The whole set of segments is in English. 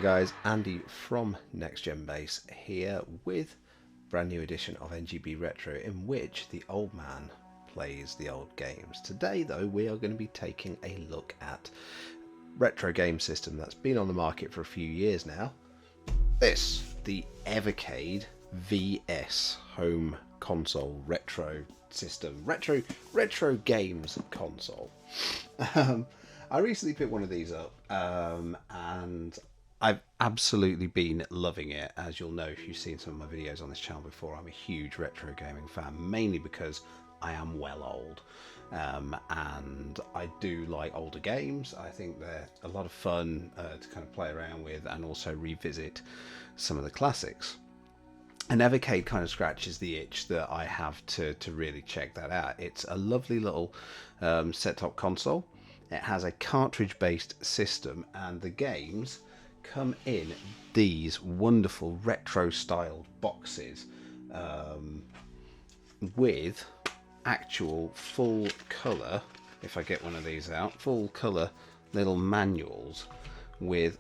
Hey guys, Andy from Next Gen Base here with a brand new edition of NGB Retro in which the old man plays the old games. Today though we are going to be taking a look at retro game system that's been on the market for a few years now. The Evercade VS home console retro system, retro games console. I recently picked one of these up and I've absolutely been loving it. As you'll know if you've seen some of my videos on this channel before, I'm a huge retro gaming fan, mainly because I am well old and I do like older games. I think they're a lot of fun to kind of play around with and also revisit some of the classics. And Evercade kind of scratches the itch that I have to really check that out. It's a lovely little set-top console. It has a cartridge-based system, and the games come in these wonderful retro-styled boxes with actual full-colour, if I get one of these out, full-colour little manuals with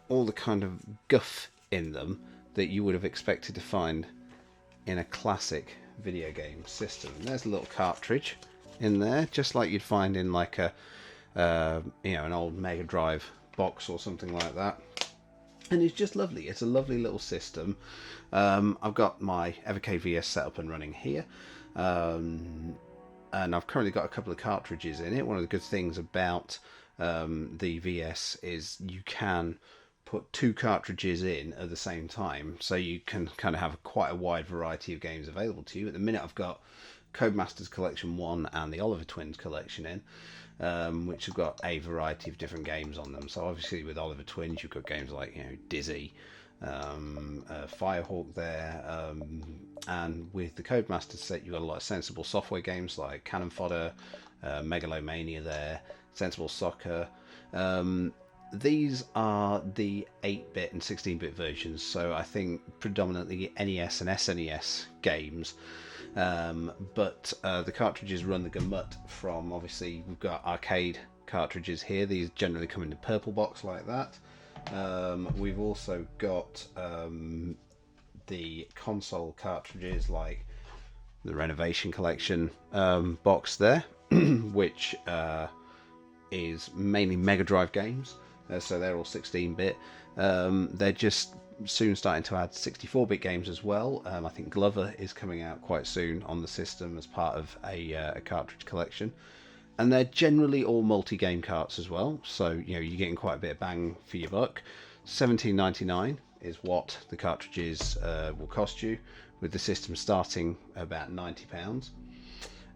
all the kind of guff in them that you would have expected to find in a classic video game system. And there's a little cartridge in there, just like you'd find in like a an old Mega Drive box or something like that. And it's just lovely. It's a lovely little system. I've got my Evercade VS set up and running here, and I've currently got a couple of cartridges in it. One of the good things about the VS is you can put two cartridges in at the same time, so you can kind of have quite a wide variety of games available to you. At the minute I've got COD Masters Collection 1 and the Oliver Twins collection in, which have got a variety of different games on them. So obviously with Oliver Twins you've got games like Dizzy, Firehawk there, and with the COD Masters set you've got a lot of Sensible Software games like Cannon Fodder, Megalomania there, Sensible Soccer. These are the 8-bit and 16-bit versions, so I think predominantly NES and SNES games, but the cartridges run the gamut from, obviously we've got arcade cartridges here. These generally come in the purple box like that. We've also got the console cartridges like the Renovation Collection box there, which is mainly Mega Drive games. So they're all 16-bit. They're just soon starting to add 64-bit games as well. I think Glover is coming out quite soon on the system as part of a cartridge collection. And they're generally all multi-game carts as well. So you're getting quite a bit of bang for your buck. $17.99 is what the cartridges will cost you, with the system starting about £90.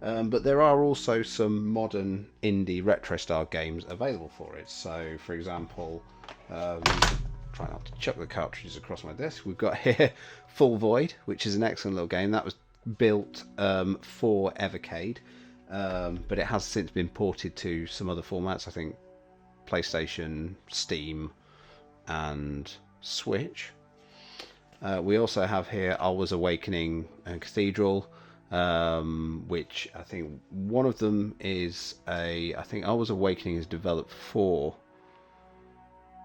But there are also some modern indie retro style games available for it. So for example, try not to chuck the cartridges across my desk, we've got here Full Void, which is an excellent little game that was built for Evercade, but it has since been ported to some other formats, I think PlayStation, Steam and Switch. We also have here Alwa's Awakening and Cathedral, which I think one of them is I think Alwa's Awakening is developed for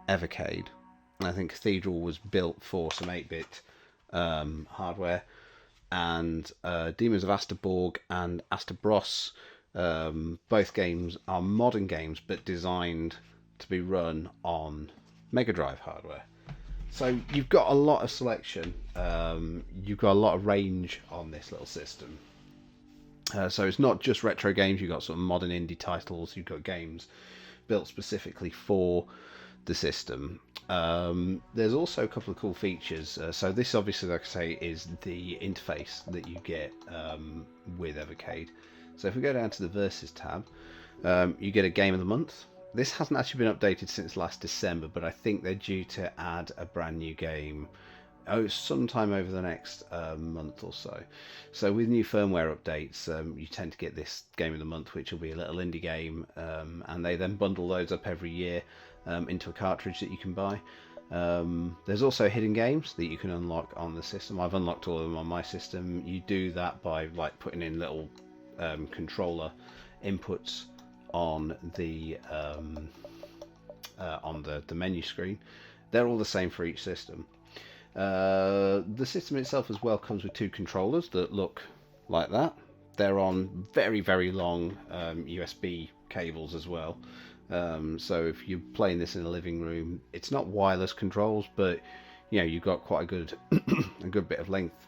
Evercade, and I think Cathedral was built for some 8-bit hardware. And Demons of Asterborg and Asterbros, both games are modern games but designed to be run on Mega Drive hardware. So you've got a lot of selection, you've got a lot of range on this little system. So it's not just retro games, you've got sort of modern indie titles, you've got games built specifically for the system. There's also a couple of cool features. So this obviously, like I say, is the interface that you get with Evercade. So if we go down to the Versus tab, you get a Game of the Month. This hasn't actually been updated since last December, but I think they're due to add a brand new game sometime over the next month or so. So with new firmware updates, you tend to get this Game of the Month, which will be a little indie game, and they then bundle those up every year into a cartridge that you can buy. There's also hidden games that you can unlock on the system. I've unlocked all of them on my system. You do that by like putting in little controller inputs on the menu screen, They're all the same for each system. The system itself as well comes with two controllers that look like that. They're on very, very long USB cables as well. So if you're playing this in a living room, it's not wireless controls, but you've got quite a good a good bit of length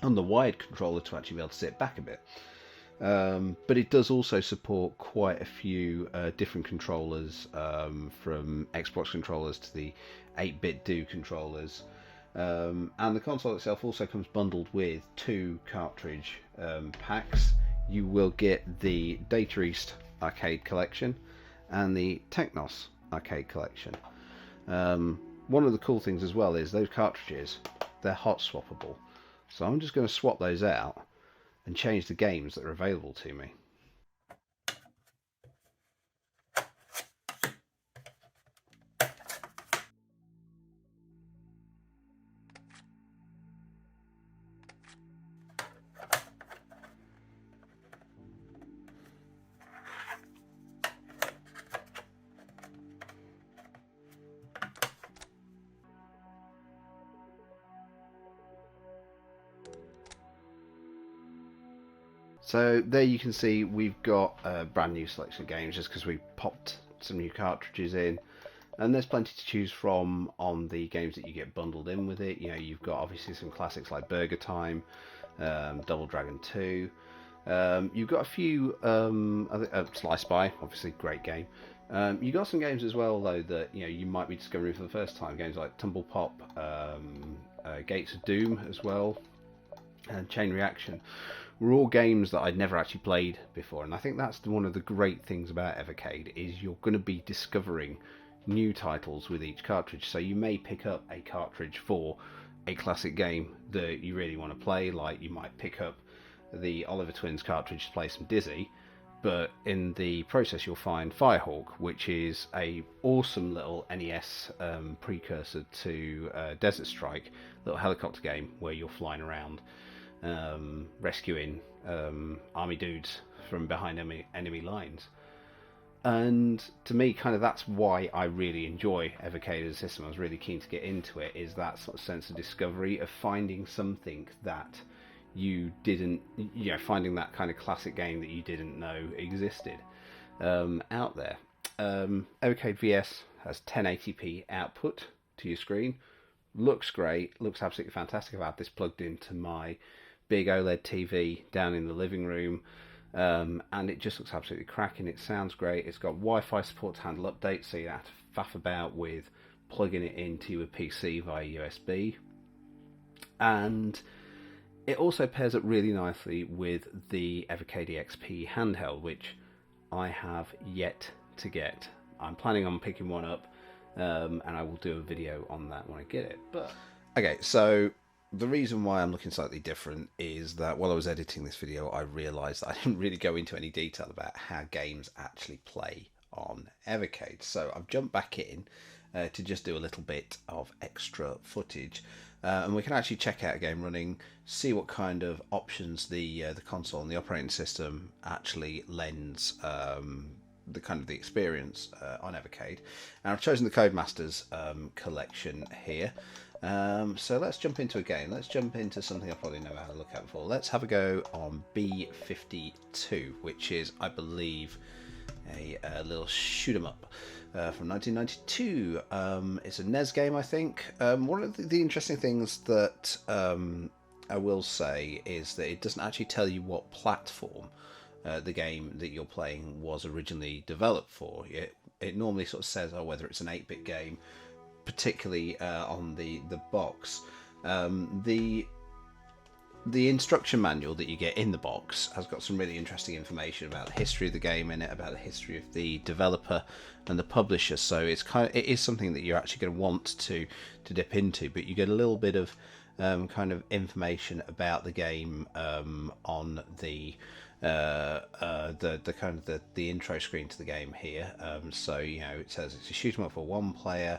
on the wired controller to actually be able to sit back a bit. But it does also support quite a few different controllers, from Xbox controllers to the 8-bit Do controllers. And the console itself also comes bundled with two cartridge packs. You will get the Data East arcade collection and the Technos arcade collection. One of the cool things as well is those cartridges, they're hot swappable. So I'm just going to swap those out and change the games that are available to me. So there you can see we've got a brand new selection of games just because we popped some new cartridges in, and there's plenty to choose from on the games that you get bundled in with it. You've got obviously some classics like Burger Time, Double Dragon 2. You've got a few Sly Spy, obviously great game. You've got some games as well though that you might be discovering for the first time. Games like Tumble Pop, Gates of Doom as well, and Chain Reaction were all games that I'd never actually played before, and I think that's one of the great things about Evercade is you're going to be discovering new titles with each cartridge. So you may pick up a cartridge for a classic game that you really want to play, like you might pick up the Oliver Twins cartridge to play some Dizzy, but in the process you'll find Firehawk, which is a awesome little NES precursor to Desert Strike, little helicopter game where you're flying around rescuing army dudes from behind enemy lines. And to me, kind of that's why I really enjoy Evercade as a system. I was really keen to get into it, is that sort of sense of discovery, of finding something that you didn't, finding that kind of classic game that you didn't know existed out there. Evercade VS has 1080p output to your screen. Looks great, looks absolutely fantastic. I've had this plugged into my big OLED TV down in the living room, and it just looks absolutely cracking. It sounds great. It's got Wi-Fi support to handle updates, so you don't have to faff about with plugging it into your PC via USB. And it also pairs up really nicely with the Evercade EXP handheld, which I have yet to get. I'm planning on picking one up, and I will do a video on that when I get it. But okay, so the reason why I'm looking slightly different is that while I was editing this video, I realised that I didn't really go into any detail about how games actually play on Evercade. So I've jumped back in to just do a little bit of extra footage, and we can actually check out a game running, see what kind of options the console and the operating system actually lends the kind of the experience on Evercade. And I've chosen the COD Masters collection here. So let's jump into a game. Let's jump into something I probably never had a look at before. Let's have a go on B-52, which is, I believe, a little shoot 'em up from 1992. It's a NES game, I think. One of the interesting things that I will say is that it doesn't actually tell you what platform the game that you're playing was originally developed for. It normally sort of says, whether it's an 8-bit game, particularly on the box. The instruction manual that you get in the box has got some really interesting information about the history of the game in it, about the history of the developer and the publisher. So it is something that you're actually going to want to dip into, but you get a little bit of kind of information about the game on the kind of the intro screen to the game here. So it says it's a shoot 'em up for one player.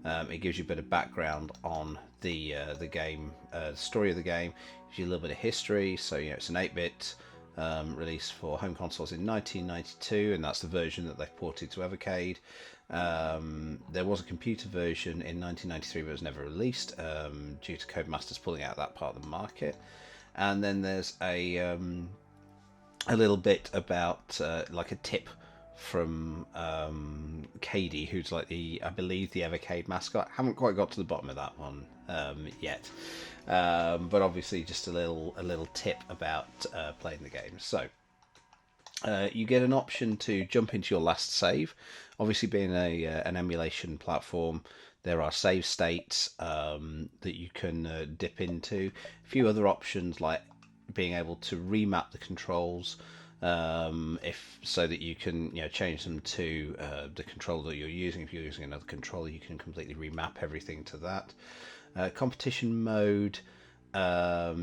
It gives you a bit of background on the game, story of the game. Gives you a little bit of history. So it's an 8-bit released for home consoles in 1992, and that's the version that they've ported to Evercade. There was a computer version in 1993, but it was never released due to COD Masters pulling out that part of the market. And then there's a little bit about like a tip from Cady, who's like I believe the Evercade mascot. Haven't quite got to the bottom of that one yet, but obviously just a little tip about playing the game. So you get an option to jump into your last save. Obviously, being an emulation platform, there are save states that you can dip into. A few other options like being able to remap the controls, if so that you can change them to the controller that you're using. If you're using another controller, you can completely remap everything to that. Competition mode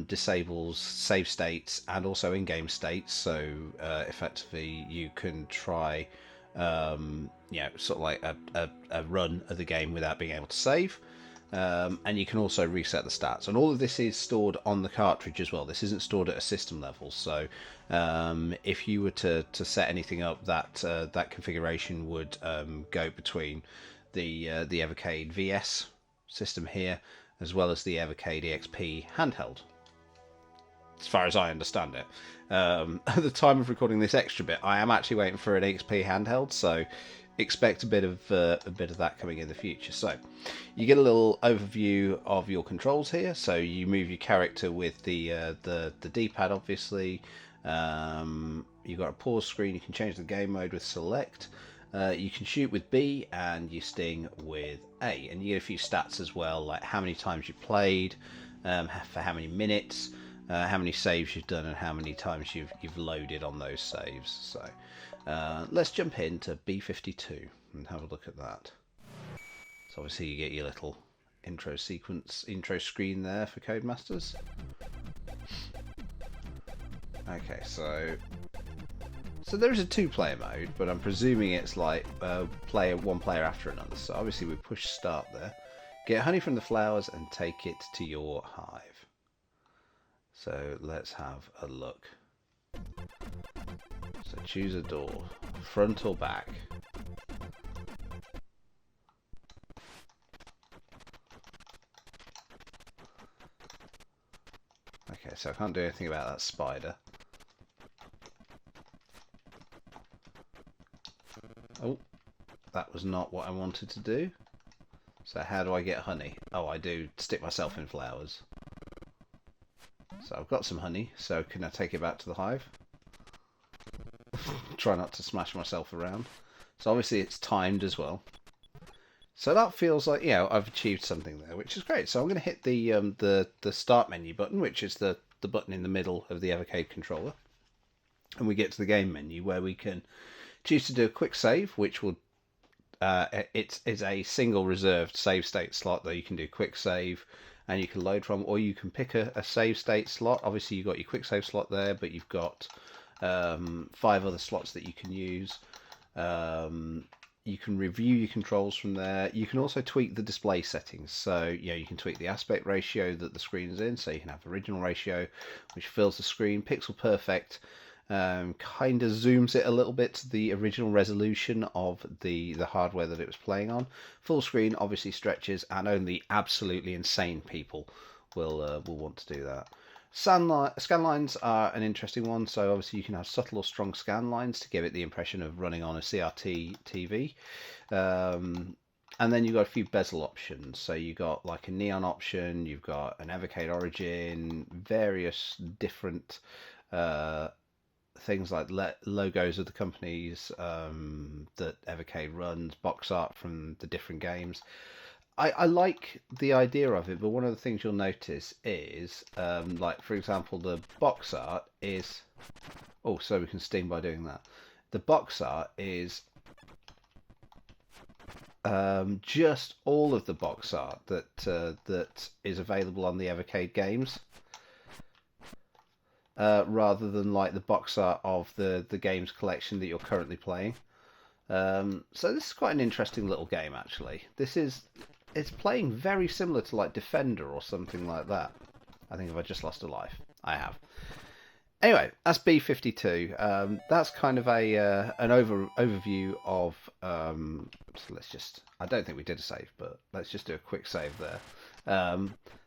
disables save states and also in-game states, so effectively you can try sort of like a run of the game without being able to save. And you can also reset the stats, and all of this is stored on the cartridge as well. This isn't stored at a system level, so if you were to set anything up, that configuration would go between the Evercade VS system here as well as the Evercade EXP handheld, as far as I understand it. At the time of recording this extra bit, I am actually waiting for an EXP handheld, so expect a bit of that coming in the future. So you get a little overview of your controls here. So you move your character with the D-pad, obviously. You've got a pause screen. You can change the game mode with select. You can shoot with B and you sting with A, and you get a few stats as well, like how many times you played, for how many minutes, how many saves you've done, and how many times you've loaded on those saves. So let's jump into B52 and have a look at that. So obviously you get your little intro screen there for COD Masters. Okay, so there is a two-player mode, but I'm presuming it's like one player after another. So obviously we push start there, get honey from the flowers and take it to your hive. So let's have a look. So choose a door, front or back. Okay, so I can't do anything about that spider. Oh, that was not what I wanted to do. So how do I get honey? Oh, I do stick myself in flowers. So I've got some honey, so can I take it back to the hive? Try not to smash myself around. So obviously it's timed as well. So that feels like, I've achieved something there, which is great. So I'm going to hit the start menu button, which is the button in the middle of the Evercade controller. And we get to the game menu where we can choose to do a quick save, which will it's a single reserved save state slot that you can do quick save and you can load from, or you can pick a save state slot. Obviously you've got your quick save slot there, but you've got 5 other slots that you can use. You can review your controls from there. You can also tweak the display settings. So you can tweak the aspect ratio that the screen is in. So you can have original ratio, which fills the screen, pixel perfect, kind of zooms it a little bit to the original resolution of the hardware that it was playing on. Full screen obviously stretches, and only absolutely insane people will want to do that. Scan lines are an interesting one. So obviously you can have subtle or strong scan lines to give it the impression of running on a CRT TV. And then you've got a few bezel options. So you've got like a neon option, you've got an Evercade origin, various different things like logos of the companies that Evercade runs, box art from the different games. I like the idea of it, but one of the things you'll notice is, like for example, the box art is... Oh, so we can sting by doing that. The box art is just all of the box art that is available on the Evercade games, rather than like the box art of the games collection that you're currently playing. So this is quite an interesting little game, actually. It's playing very similar to like Defender or something like that. I think if I just lost a life. I have. Anyway, that's B52. That's kind of a an overview of. So let's just. I don't think we did a save, but let's just do a quick save there.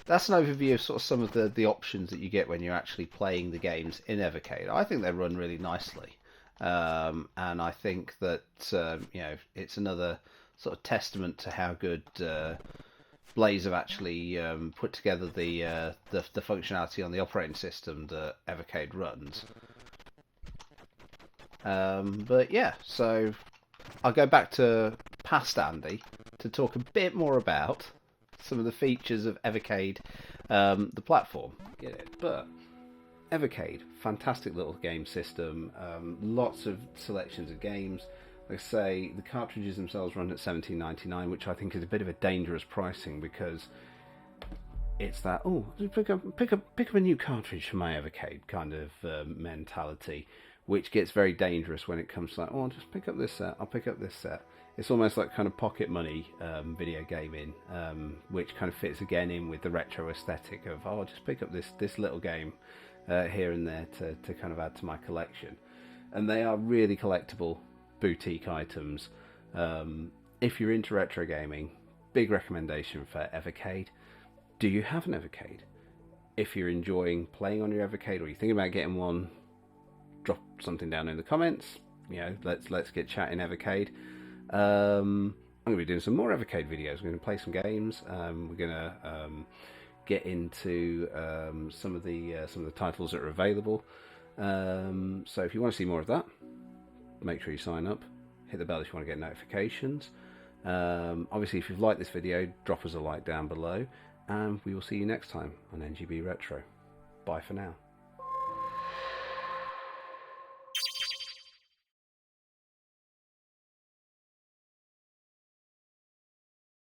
That's an overview of sort of some of the options that you get when you're actually playing the games in Evercade. I think they run really nicely, and I think that it's another sort of testament to how good Blaze have actually put together the functionality on the operating system that Evercade runs. But yeah, so I'll go back to past Andy to talk a bit more about some of the features of Evercade, the platform. Yeah, but Evercade, fantastic little game system, lots of selections of games. Like I say, the cartridges themselves run at $17.99, which I think is a bit of a dangerous pricing because it's that just pick up a new cartridge for my Evercade kind of mentality, which gets very dangerous when it comes to like, I'll just pick up this set, I'll pick up this set. It's almost like kind of pocket money video gaming, which kind of fits again in with the retro aesthetic of I'll just pick up this little game here and there to kind of add to my collection. And they are really collectible boutique items. If you're into retro gaming, big recommendation for Evercade. Do you have an Evercade? If you're enjoying playing on your Evercade or you're thinking about getting one, drop something down in the comments. Let's get chatting Evercade. I'm going to be doing some more Evercade videos. We're going to play some games. We're going to get into some of the titles that are available. So if you want to see more of that, make sure you sign up. Hit the bell if you want to get notifications. Obviously, if you've liked this video, drop us a like down below. And we will see you next time on NGB Retro. Bye for now.